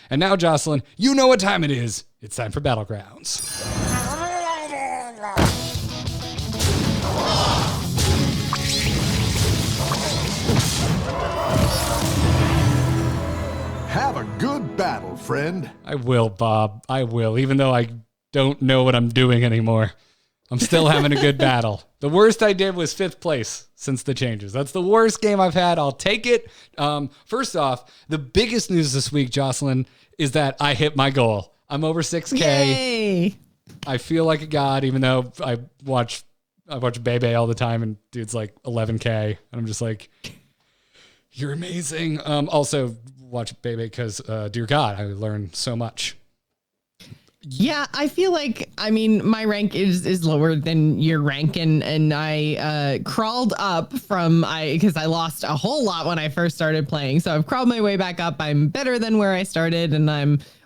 And now, Jocelyn, you know what time it is. It's time for Battlegrounds. Have a good battle, friend. I will, Bob. I will, even though I don't know what I'm doing anymore. I'm still having a good battle. The worst I did was 5th place since the changes. That's the worst game I've had. I'll take it. First off, the biggest news this week, Jocelyn, is that I hit my goal. I'm over 6K. Yay. I feel like a god, even though I watch Bebe all the time, and dude's like 11K, and I'm just like, you're amazing. Also watch Bebe because, dear God, I learned so much. Yeah, I feel like, I mean, my rank is lower than your rank, and I crawled up because I lost a whole lot when I first started playing. So I've crawled my way back up. I'm better than where I started, and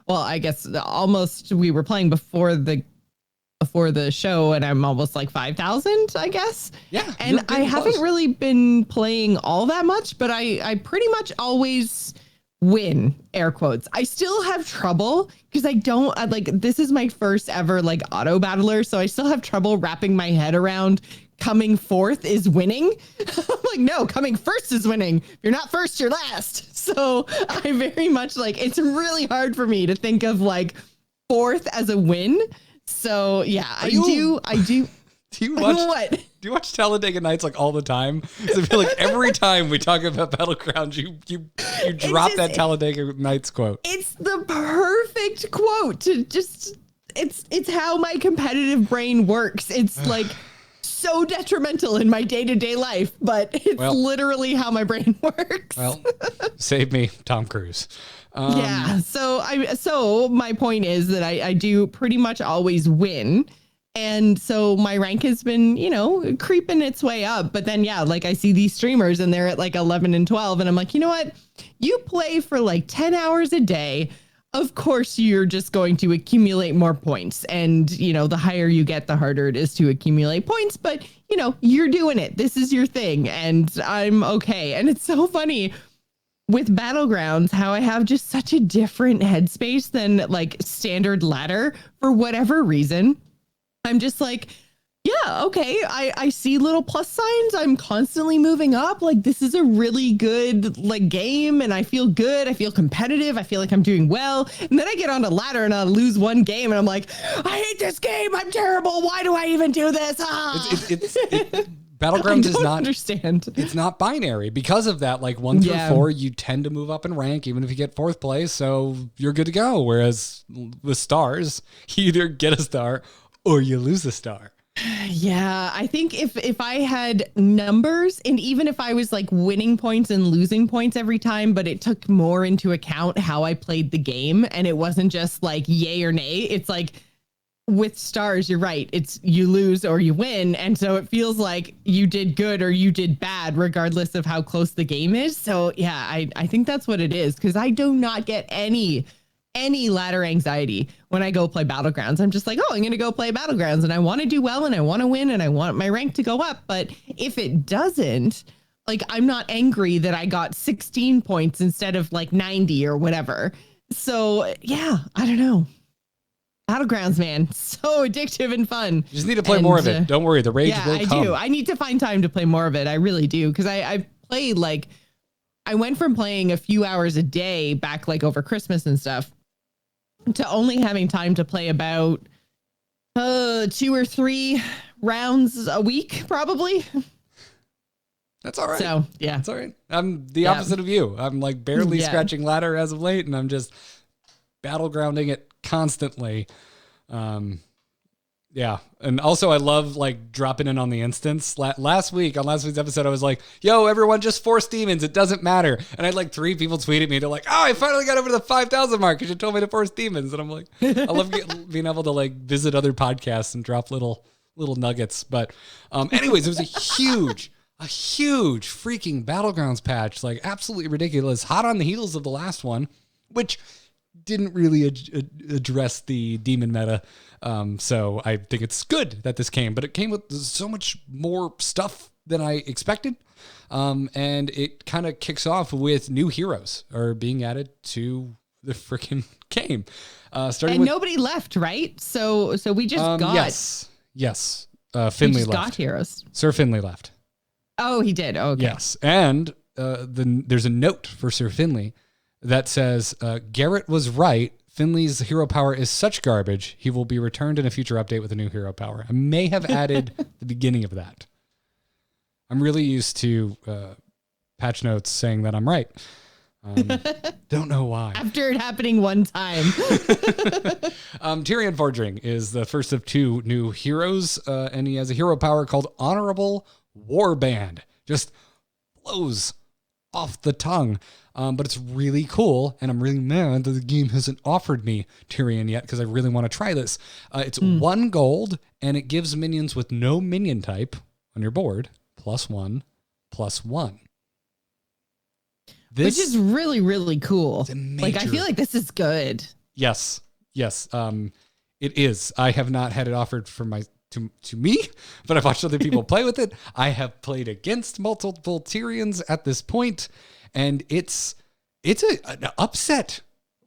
I guess almost, we were playing before the show, and I'm almost like 5,000, I guess. Yeah. And I haven't really been playing all that much, but I pretty much always win, air quotes. I still have trouble because this is my first ever like auto battler, so I still have trouble wrapping my head around coming fourth is winning. I'm like, no, coming first is winning. If you're not first, you're last. So I very much it's really hard for me to think of like fourth as a win. So yeah, I do. Do you watch what? Do you watch Talladega Nights like all the time? Because I feel like every time we talk about Battlegrounds, you drop that Talladega Nights quote. It's the perfect quote to just. It's how my competitive brain works. It's like so detrimental in my day-to-day life, but it's literally how my brain works. Well, save me, Tom Cruise. Yeah. So my point is that I do pretty much always win. And so my rank has been, creeping its way up. But then, I see these streamers and they're at like 11 and 12. And I'm like, you know what? You play for like 10 hours a day. Of course, you're just going to accumulate more points. And, the higher you get, the harder it is to accumulate points. But, you're doing it. This is your thing. And I'm okay. And it's so funny with Battlegrounds, how I have just such a different headspace than like standard ladder for whatever reason. I'm just like, yeah, okay. I see little plus signs. I'm constantly moving up. Like, this is a really good game, and I feel good. I feel competitive. I feel like I'm doing well. And then I get on a ladder and I lose one game, and I'm like, I hate this game. I'm terrible. Why do I even do this? Battlegrounds is not understand. It's not binary. Because of that, like 1 through 4, you tend to move up in rank, even if you get 4th place. So you're good to go. Whereas with stars, you either get a star or you lose a star. Yeah, I think if I had numbers, and even if I was like winning points and losing points every time, but it took more into account how I played the game, and it wasn't just like yay or nay. It's like with stars, you're right. It's you lose or you win. And so it feels like you did good or you did bad, regardless of how close the game is. So yeah, I think that's what it is, because I do not get any ladder anxiety when I go play Battlegrounds. I'm just like, I'm going to go play Battlegrounds, and I want to do well, and I want to win, and I want my rank to go up. But if it doesn't, like, I'm not angry that I got 16 points instead of like 90 or whatever. So yeah, I don't know. Battlegrounds, man, so addictive and fun. You just need to play more of it. Don't worry, the rage will come. I do. I need to find time to play more of it. I really do, because I played I went from playing a few hours a day back over Christmas and stuff to only having time to play about 2 or 3 rounds a week, probably. That's all right. So yeah, that's all right. I'm the opposite of you. I'm barely scratching ladder as of late, and I'm just battlegrounding it constantly. Yeah. And also I love dropping in on the instance. Last week's episode, I was like, yo, everyone just force demons. It doesn't matter. And I had 3 people tweet at me. They're like, oh, I finally got over the 5,000 mark because you told me to force demons. And I'm like, I love being able to visit other podcasts and drop little nuggets. But anyways, it was a huge freaking Battlegrounds patch. Absolutely ridiculous. Hot on the heels of the last one, which didn't really address the demon meta. So I think it's good that this came, but it came with so much more stuff than I expected. And it kind of kicks off with new heroes are being added to the freaking game. Starting and with nobody left, right? So we just got. Yes. We Finley just left. got heroes. Sir Finley left. Oh, he did. Okay. Yes, and there's a note for Sir Finley that says Garrett was right. Finley's hero power is such garbage. He will be returned in a future update with a new hero power. I may have added the beginning of that. I'm really used to patch notes saying that I'm right. Don't know why. After it happening one time. Tirion Fordring is the first of 2 new heroes, and he has a hero power called Honorable Warband. Just flows off the tongue. But it's really cool, and I'm really mad that the game hasn't offered me Tirion yet because I really want to try this. It's 1 gold, and it gives minions with no minion type on your board +1/+1. Which is really, really cool. Like, I feel like this is good. Yes. It is. I have not had it offered for to me, but I've watched other people play with it. I have played against multiple Tyrions at this point, and it's an upset,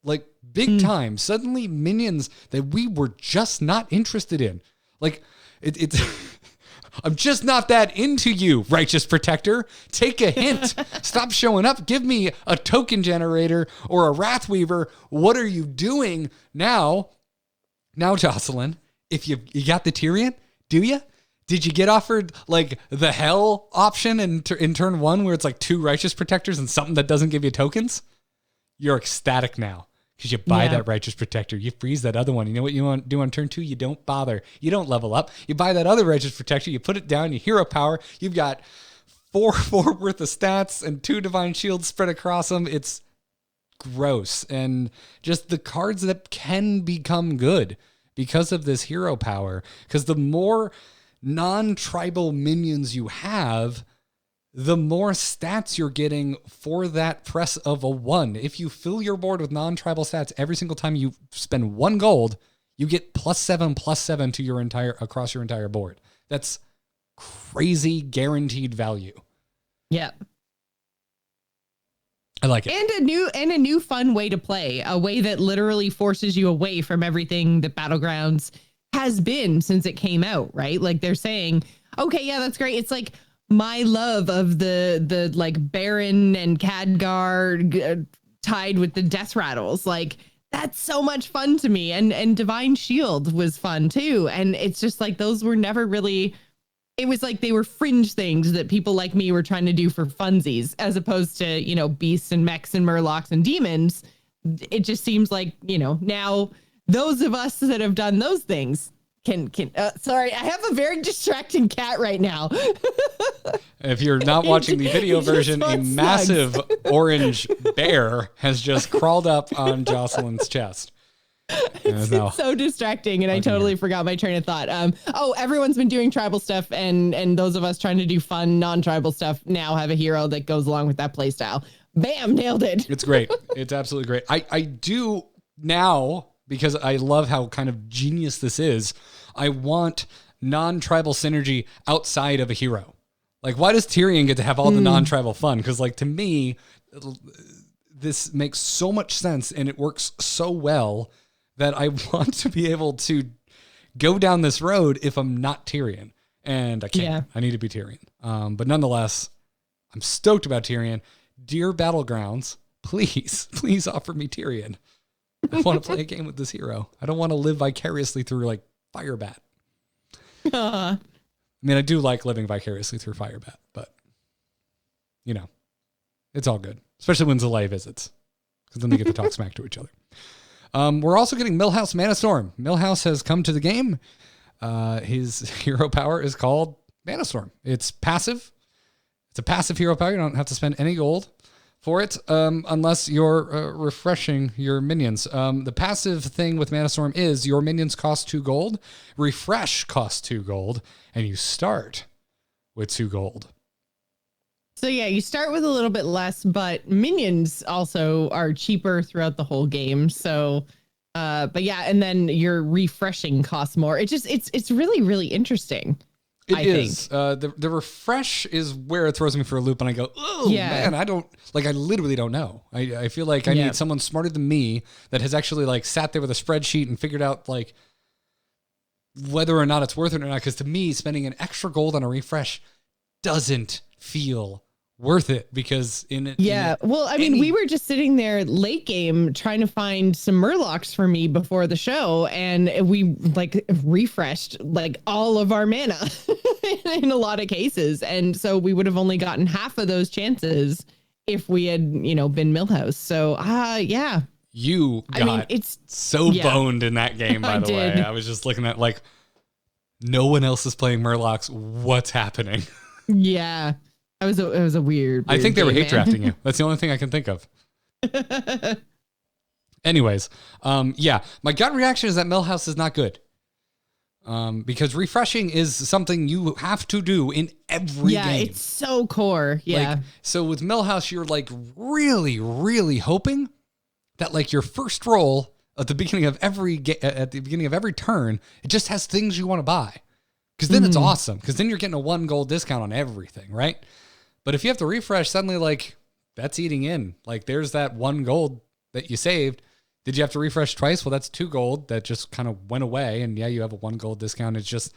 like big time. Suddenly minions that we were just not interested in. Like it's I'm just not that into you, Righteous Protector. Take a hint. Stop showing up. Give me a token generator or a Wrathweaver. What are you doing now? Now, Jocelyn, if you got the Tirion, do you? Did you get offered like the hell option in turn 1 where it's like 2 Righteous Protectors and something that doesn't give you tokens? You're ecstatic now because you buy that Righteous Protector. You freeze that other one. You know what you want to do on turn 2? You don't bother. You don't level up. You buy that other Righteous Protector. You put it down. You hero power. You've got 4 worth of stats and 2 Divine Shields spread across them. It's gross. And just the cards that can become good because of this hero power. Because the more non-tribal minions you have, the more stats you're getting for that press of a 1. If you fill your board with non-tribal stats every single time you spend 1 gold, you get +7/+7 to your across your entire board. That's crazy guaranteed value. Yeah. I like it. And a new fun way to play, a way that literally forces you away from everything that Battlegrounds has been since it came out, right? Like they're saying, okay, yeah, that's great. It's like my love of the like Baron and Khadgar tied with the Death Rattles. Like that's so much fun to me. And Divine Shield was fun too. And it's just like those were never really, it was like they were fringe things that people like me were trying to do for funsies, as opposed to, you know, beasts and mechs and murlocs and demons. It just seems like, you know, now those of us that have done those things can sorry, I have a very distracting cat right now. If you're not watching the video version, a massive orange bear has just crawled up on Jocelyn's chest. It's so distracting, and I totally forgot my train of thought. Everyone's been doing tribal stuff, and those of us trying to do fun non-tribal stuff now have a hero that goes along with that play style. Bam, nailed it. It's great. It's absolutely great. I do now, because I love how kind of genius this is, I want non-tribal synergy outside of a hero. Like, why does Tirion get to have all the non-tribal fun? Because, like, to me, this makes so much sense, and it works so well that I want to be able to go down this road if I'm not Tirion. And I can't. Yeah. I need to be Tirion. But nonetheless, I'm stoked about Tirion. Dear Battlegrounds, please offer me Tirion. I want to play a game with this hero. I don't want to live vicariously through, like, Firebat. I mean, I do like living vicariously through Firebat, but, you know, it's all good. Especially when Zelay visits, because then they get to talk smack to each other. We're also getting Millhouse Mana Storm. Millhouse has come to the game. His hero power is called Mana Storm. It's passive. It's a passive hero power. You don't have to spend any gold for it, unless you're refreshing your minions. The passive thing with Mana Storm is your minions cost 2 gold, refresh costs 2 gold, and you start with 2 gold. So yeah, you start with a little bit less, but minions also are cheaper throughout the whole game. So, but yeah, and then your refreshing costs more. It's really, really interesting. It is. The refresh is where it throws me for a loop, and I go, oh, man, I literally don't know. I feel like I need someone smarter than me that has actually, like, sat there with a spreadsheet and figured out, like, whether or not it's worth it or not. Because to me, spending an extra gold on a refresh doesn't feel worth it, because we were just sitting there late game trying to find some murlocs for me before the show, and we like refreshed like all of our mana in a lot of cases, and so we would have only gotten half of those chances if we had been Millhouse. So you got it's boned in that game, by the way. I was just looking at, like, no one else is playing murlocs. What's happening? Yeah. It was a weird I think they were hate man. drafting you. That's the only thing I can think of. Anyways, my gut reaction is that Millhouse is not good. Because refreshing is something you have to do in every game. Yeah, it's so core. Yeah. Like, so with Millhouse, you're like really, really hoping that, like, your first roll at the beginning of every turn, it just has things you want to buy. Because then it's awesome. Because then you're getting a 1 gold discount on everything, right? But if you have to refresh, suddenly, like, that's eating in. Like, there's that 1 gold that you saved. Did you have to refresh twice? Well, that's 2 gold that just kind of went away. And you have a 1 gold discount. It just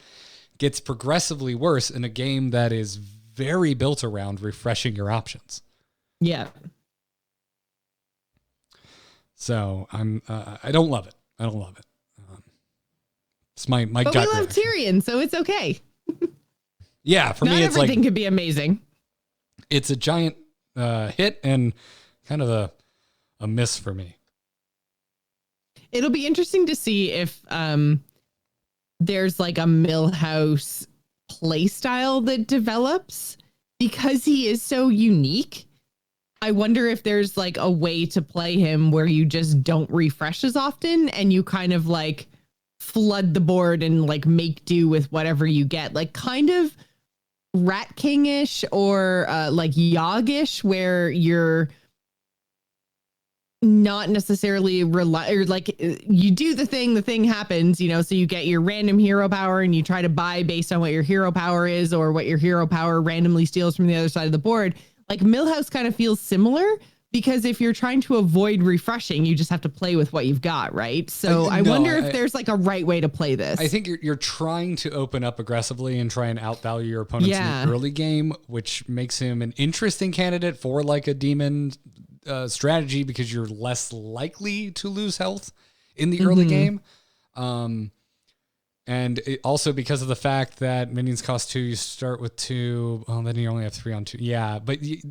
gets progressively worse in a game that is very built around refreshing your options. Yeah. So I don't love it. It's my gut. But we love Tirion, so it's okay. Yeah, for me, it's everything could be amazing. It's a giant hit and kind of a miss for me. It'll be interesting to see if there's like a Millhouse play style that develops, because he is so unique. I wonder if there's like a way to play him where you just don't refresh as often and you kind of like flood the board and like make do with whatever you get, like kind of Rat King-ish or like Yogg-ish, where you're not necessarily you do the thing happens, so you get your random hero power and you try to buy based on what your hero power is or what your hero power randomly steals from the other side of the board. Like Millhouse kind of feels similar, because if you're trying to avoid refreshing, you just have to play with what you've got, right? So I wonder if there's like a right way to play this. I think you're trying to open up aggressively and try and outvalue your opponents in the early game, which makes him an interesting candidate for like a demon strategy, because you're less likely to lose health in the early game. And also because of the fact that minions cost 2, you start with 2. Well, then you only have 3 on 2. Yeah, but you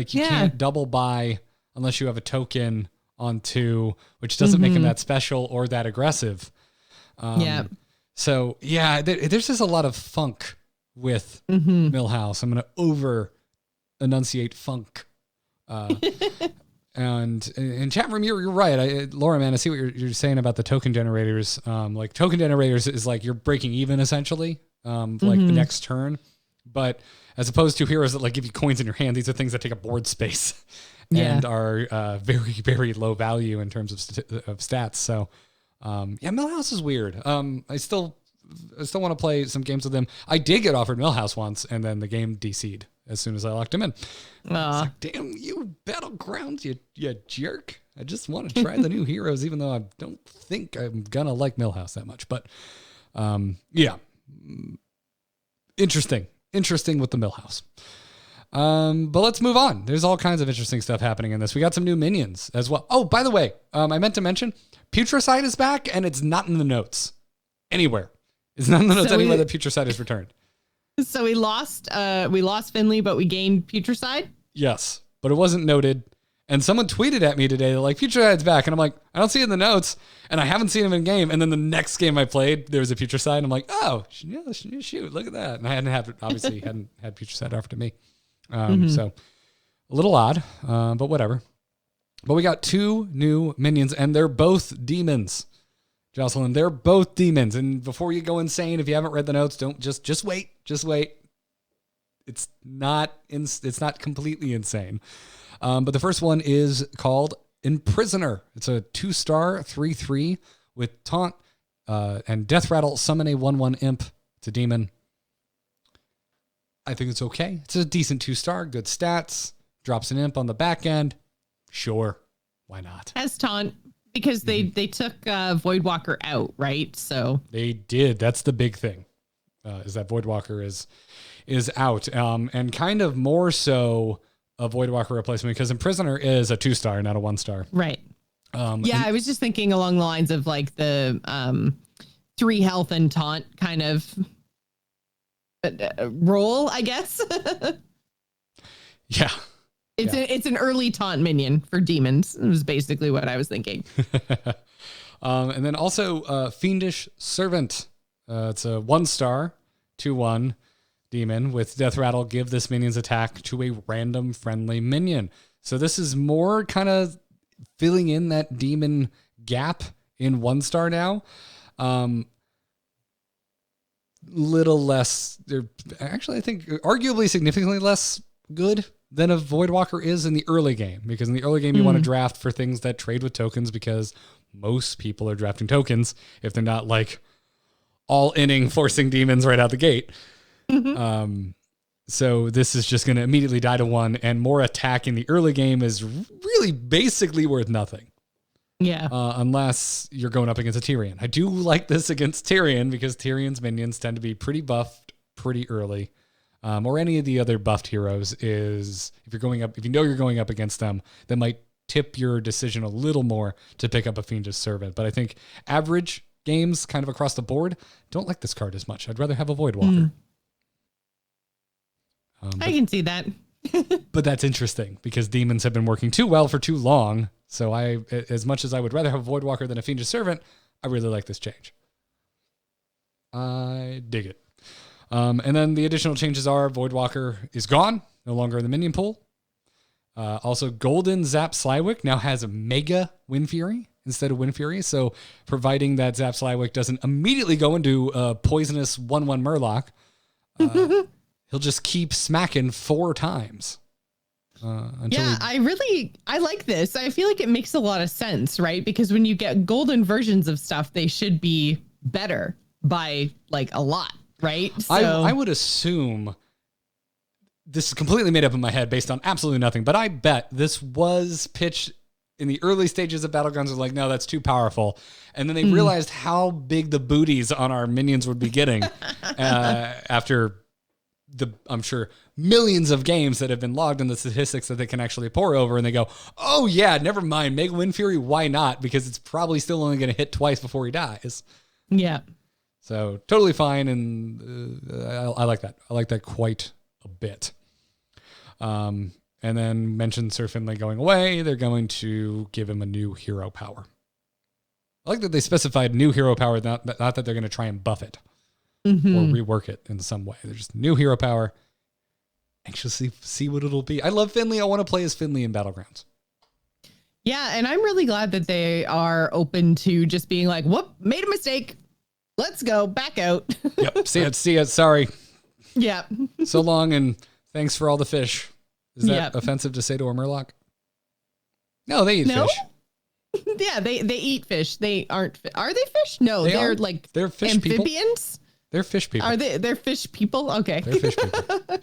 can't double buy unless you have a token on 2, which doesn't make him that special or that aggressive. So there's just a lot of funk with Millhouse. I'm going to over enunciate funk. And in chat room, you're right. Laura, man, I see what you're saying about the token generators. Like token generators is like you're breaking even essentially, like the next turn. But as opposed to heroes that like give you coins in your hand, these are things that take up board space and are very, very low value in terms of stats. So Millhouse is weird. I still want to play some games with him. I did get offered Millhouse once, and then the game DC'd as soon as I locked him in. It's like, damn you, Battlegrounds, you jerk. I just want to try the new heroes, even though I don't think I'm gonna like Millhouse that much. But interesting with the Millhouse. But let's move on. There's all kinds of interesting stuff happening in this. We got some new minions as well. Oh, by the way, I meant to mention Putricide is back, and it's not in the notes anywhere. It's not in the notes anywhere that Putricide is returned. So we lost Finley, but we gained Putricide? Yes, but it wasn't noted. And someone tweeted at me today, they're like, Putricide's back. And I'm like, I don't see it in the notes. And I haven't seen him in game. And then the next game I played, there was a Putricide. And I'm like, oh, shoot, look at that. And I hadn't had Putricide offered to me. So a little odd, but whatever. But we got 2 new minions, and they're both demons. Jocelyn, they're both demons. And before you go insane, if you haven't read the notes, don't just wait. Just wait. It's not completely insane. But the first one is called Imprisoner. It's a 2-star 3/3 with taunt and death rattle. Summon a 1/1 imp. It's a demon. I think it's okay. It's a decent 2-star, good stats, drops an imp on the back end. Sure, why not? As taunt, because they took Voidwalker out, right? So they did. That's the big thing, is that Voidwalker is out, and kind of more so a Voidwalker replacement because Imprisoner is a 2-star, not a 1-star. Right. I was just thinking along the lines of like the 3 health and taunt kind of role, I guess. Yeah. It's an early taunt minion for demons. It was basically what I was thinking. And then also Fiendish Servant. It's a 1-star, 2/1 demon with Death Rattle. Give this minion's attack to a random friendly minion. So this is more kind of filling in that demon gap in 1-star now. Little less, actually, I think arguably significantly less good than a Voidwalker is in the early game, because in the early game you want to draft for things that trade with tokens, because most people are drafting tokens if they're not like all inning forcing demons right out the gate. So this is just going to immediately die to 1, and more attack in the early game is really basically worth nothing. Yeah. Unless you're going up against a Tirion. I do like this against Tirion because Tyrion's minions tend to be pretty buffed pretty early. Or any of the other buffed heroes is, if you know you're going up against them, that might tip your decision a little more to pick up a Fiendish Servant. But I think average games kind of across the board don't like this card as much. I'd rather have a Voidwalker. I can see that. But that's interesting because demons have been working too well for too long. So as much as I would rather have a Voidwalker than a Fiendish Servant, I really like this change. I dig it. And then the additional changes are Voidwalker is gone, no longer in the minion pool. Also, Golden Zap Slywick now has a Mega Wind Fury instead of Wind Fury. So providing that Zap Slywick doesn't immediately go into a poisonous 1/1 Murloc, he'll just keep smacking 4 times. I like this. I feel like it makes a lot of sense, right? Because when you get golden versions of stuff, they should be better by like a lot, right? So I would assume, this is completely made up in my head based on absolutely nothing, but I bet this was pitched in the early stages of Battlegrounds. Like, no, that's too powerful. And then they realized how big the booties on our minions would be getting after I'm sure, millions of games that have been logged in the statistics that they can actually pour over, and they go, oh yeah, never mind, Mega Wind Fury, why not? Because it's probably still only going to hit twice before he dies. Yeah. So totally fine, and I like that. I like that quite a bit. And then mentioned Sir Finley going away. They're going to give him a new hero power. I like that they specified new hero power, not that they're going to try and buff it. Or rework it in some way. They're just new hero power. Anxiously see what it'll be. I love Finley. I want to play as Finley in Battlegrounds. Yeah, and I'm really glad that they are open to just being like, whoop, made a mistake. Let's go back out. Yep. See ya. Sorry. Yeah. So long, and thanks for all the fish. Is that offensive to say to a Murloc? No, they eat fish. Yeah, they eat fish. They aren't. Are they fish? No, they're fish amphibians. People. They're fish people. Are they? They're fish people. Okay. They're fish people.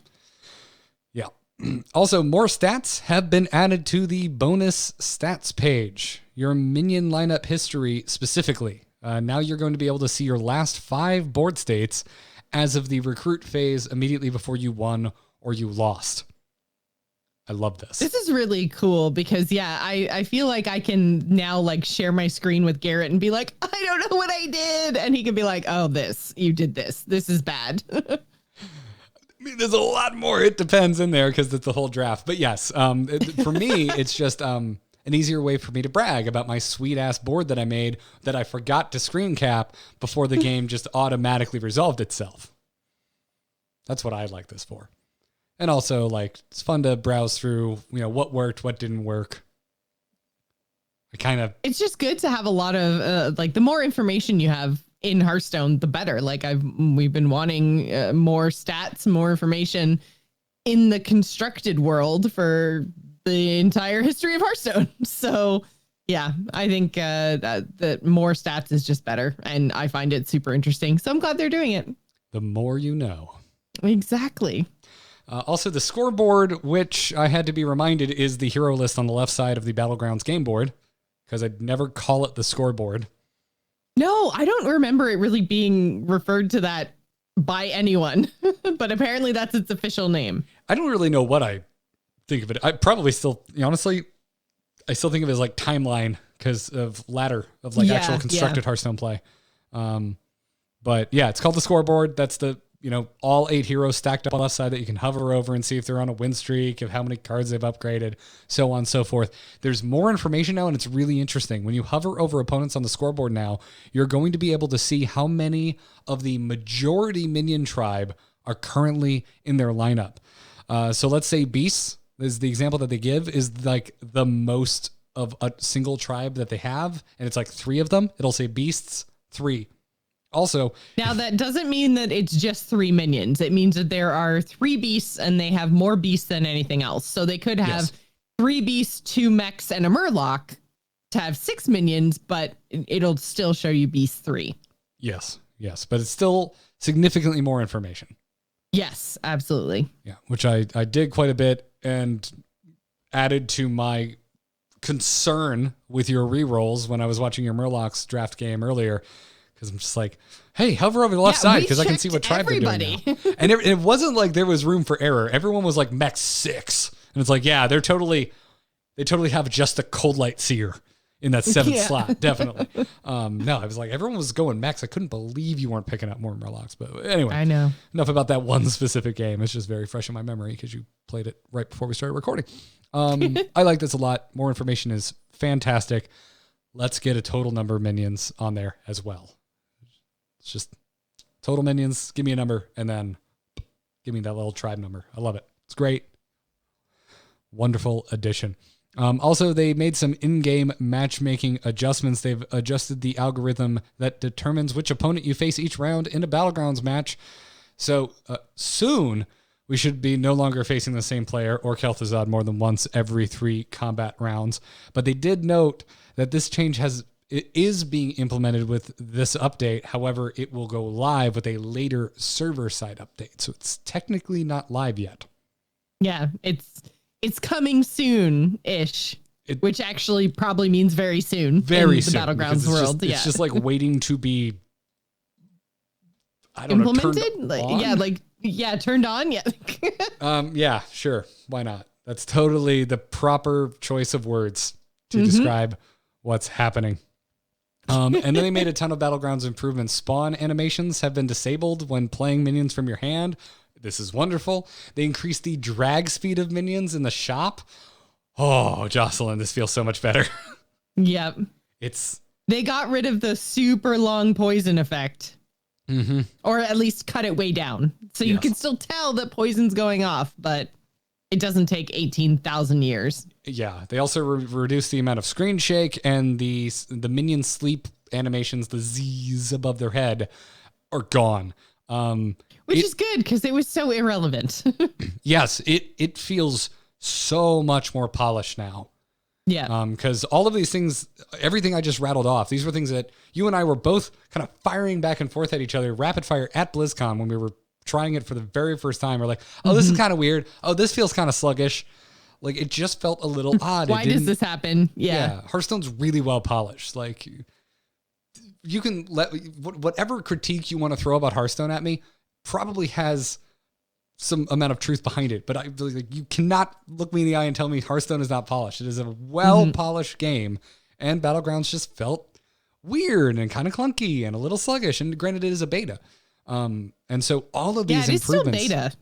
Yeah. Also, more stats have been added to the bonus stats page. Your minion lineup history specifically. Now you're going to be able to see your last 5 board states as of the recruit phase immediately before you won or you lost. I love this. This is really cool because, I feel like I can now like share my screen with Garrett and be like, I don't know what I did. And he can be like, oh, you did this. This is bad. I mean, there's a lot more. It depends in there because it's the whole draft. But yes, for me, it's just an easier way for me to brag about my sweet ass board that I made that I forgot to screen cap before the game just automatically resolved itself. That's what I like this for. And also, like, it's fun to browse through, what worked, what didn't work. It's just good to have a lot of, the more information you have in Hearthstone, the better. Like, we've been wanting more stats, more information in the constructed world for the entire history of Hearthstone. So, yeah, I think that more stats is just better. And I find it super interesting. So I'm glad they're doing it. The more you know. Exactly. Also, the scoreboard, which I had to be reminded is the hero list on the left side of the Battlegrounds game board, because I'd never call it the scoreboard. No, I don't remember it really being referred to that by anyone, but apparently that's its official name. I don't really know what I think of it. I probably still, honestly, I still think of it as like timeline because of ladder of like actual constructed Hearthstone play. But yeah, it's called the scoreboard. That's the, all 8 heroes stacked up on the left side that you can hover over and see if they're on a win streak, of how many cards they've upgraded, so on and so forth. There's more information now, and it's really interesting. When you hover over opponents on the scoreboard now, you're going to be able to see how many of the majority minion tribe are currently in their lineup. So let's say Beasts is the example that they give, is like the most of a single tribe that they have, and it's like 3 of them. It'll say Beasts 3. Also, now that doesn't mean that it's just 3 minions. It means that there are 3 beasts and they have more beasts than anything else. So they could have 3 beasts, 2 mechs, and a murloc to have 6 minions, but it'll still show you beast 3. Yes, but it's still significantly more information. Yes, absolutely. Yeah, which I did quite a bit and added to my concern with your rerolls when I was watching your Murlocs draft game earlier. Because I'm just like, hey, hover over the left side because I can see what tribe they're doing now. And it wasn't like there was room for error. Everyone was like mech 6. And it's like, yeah, they totally have just a Cold Light Seer in that 7th slot. Definitely. No, I was like, everyone was going mechs. I couldn't believe you weren't picking up more Murlocs. But anyway, I know. Enough about that one specific game. It's just very fresh in my memory because you played it right before we started recording. I like this a lot. More information is fantastic. Let's get a total number of minions on there as well. It's just total minions. Give me a number and then give me that little tribe number. I love it. It's great. Wonderful addition. Also, they made some in-game matchmaking adjustments. They've adjusted the algorithm that determines which opponent you face each round in a Battlegrounds match. So soon, we should be no longer facing the same player or Kel'Thuzad more than once every 3 combat rounds. But they did note that this change is being implemented with this update. However, it will go live with a later server-side update. So it's technically not live yet. Yeah, it's coming soon-ish, which actually probably means very soon. Very in soon. The Battlegrounds world. It's just like waiting to be, implemented? Turned on? Yeah. Yeah, sure. Why not? That's totally the proper choice of words to describe what's happening. And then they made a ton of Battlegrounds improvements. Spawn animations have been disabled when playing minions from your hand. This is wonderful. They increased the drag speed of minions in the shop. Oh, Jocelyn, this feels so much better. Yep. They got rid of the super long poison effect. Mm-hmm. Or at least cut it way down. So you can still tell that poison's going off, but it doesn't take 18,000 years. Yeah, they also reduced the amount of screen shake, and the minion sleep animations, the Z's above their head, are gone. Which is good because it was so irrelevant. Yes, it feels so much more polished now. Yeah. Because all of these things, everything I just rattled off, these were things that you and I were both kind of firing back and forth at each other, rapid fire at BlizzCon when we were trying it for the very first time. We're like, oh, this is kind of weird. Oh, this feels kind of sluggish. Like, it just felt a little odd. Why does this happen? Yeah. Hearthstone's really well polished. Like, you can let whatever critique you want to throw about Hearthstone at me probably has some amount of truth behind it, but you cannot look me in the eye and tell me Hearthstone is not polished. It is a well-polished game, and Battlegrounds just felt weird and kind of clunky and a little sluggish, and granted, it is a beta. And so all of these improvements... Still beta.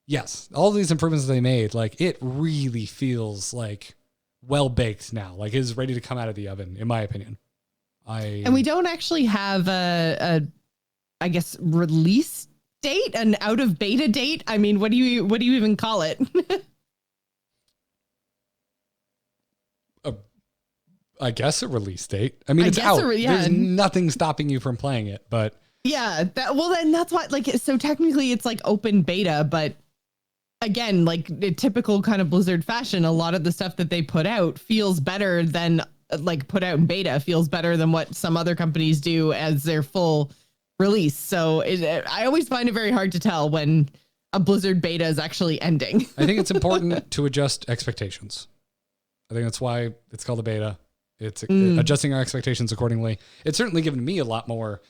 Yes, all of these improvements they made, like, it really feels like well-baked now, like it is ready to come out of the oven, in my opinion. And we don't actually have a I guess, release date, an out of beta date. I mean, what do you even call it? I guess a release date. I mean, it's out. There's nothing stopping you from playing it, but yeah, then that's why, like, so technically it's like open beta, but again, like the typical kind of Blizzard fashion, a lot of the stuff that they put out feels better than like put out in beta feels better than what some other companies do as their full release. So I always find it very hard to tell when a Blizzard beta is actually ending. I think it's important to adjust expectations. I think that's why it's called a beta. It's adjusting our expectations accordingly. It's certainly given me a lot more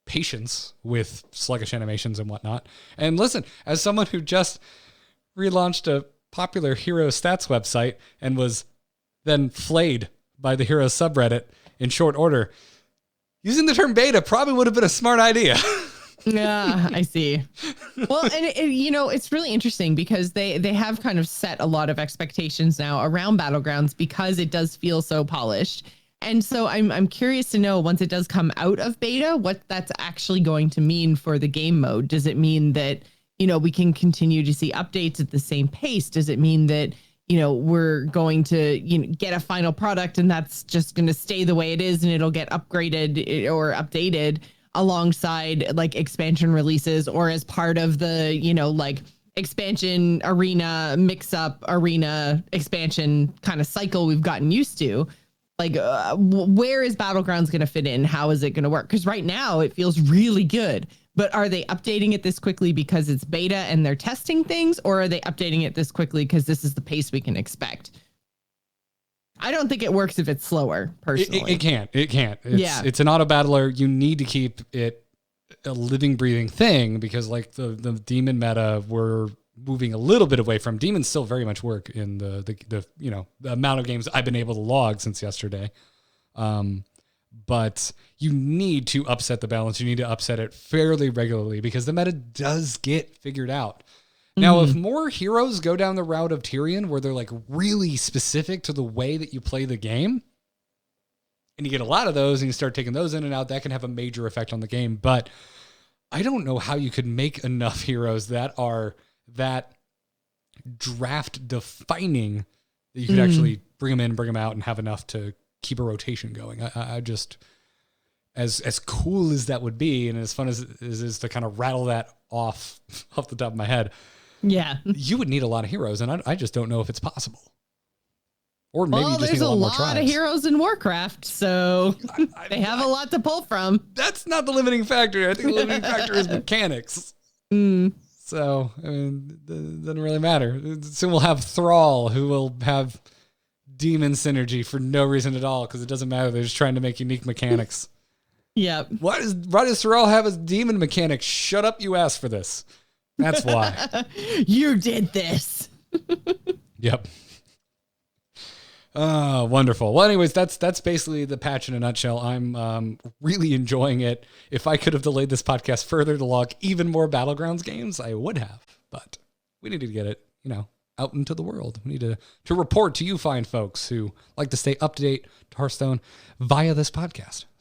patience with sluggish animations and whatnot. And listen, as someone who just relaunched a popular hero stats website and was then flayed by the hero subreddit in short order, using the term beta probably would have been a smart idea. Yeah, I see. Well, and it's really interesting because they have kind of set a lot of expectations now around Battlegrounds because it does feel so polished. And so I'm curious to know, once it does come out of beta, what that's actually going to mean for the game mode. Does it mean that, we can continue to see updates at the same pace? Does it mean that, we're going to, get a final product and that's just going to stay the way it is and it'll get upgraded or updated alongside like expansion releases or as part of the, like expansion arena, mix up arena expansion kind of cycle we've gotten used to? Like, where is Battlegrounds going to fit in? How is it going to work? Because right now it feels really good, but are they updating it this quickly because it's beta and they're testing things, or are they updating it this quickly because this is the pace we can expect? I don't think it works if it's slower, personally. It can't. It's an auto battler. You need to keep it a living, breathing thing because like the demon meta, we're moving a little bit away from. Demons still very much work in the amount of games I've been able to log since yesterday. But you need to upset the balance. You need to upset it fairly regularly because the meta does get figured out. Now, if more heroes go down the route of Tirion, where they're like really specific to the way that you play the game, and you get a lot of those and you start taking those in and out, that can have a major effect on the game. But I don't know how you could make enough heroes that are that draft defining that you could actually bring them in, bring them out, and have enough to keep a rotation going. I just, as cool as that would be, and as fun as it is to kind of rattle that off the top of my head, yeah, you would need a lot of heroes, and I just don't know if it's possible. Or maybe you just need a lot more tribes. There's a lot of heroes in Warcraft, so they have a lot to pull from. That's not the limiting factor. I think the limiting factor is mechanics. So, I mean, it doesn't really matter. Soon we'll have Thrall, who will have demon synergy for no reason at all, because it doesn't matter. They're just trying to make unique mechanics. Yep. Why does Thrall have his demon mechanics? Shut up, you asked for this. That's why. You did this. Yep. Wonderful. Well, anyways, that's basically the patch in a nutshell. I'm really enjoying it. If I could have delayed this podcast further to log even more Battlegrounds games, I would have. But we need to get it, out into the world. We need to report to you fine folks who like to stay up to date to Hearthstone via this podcast.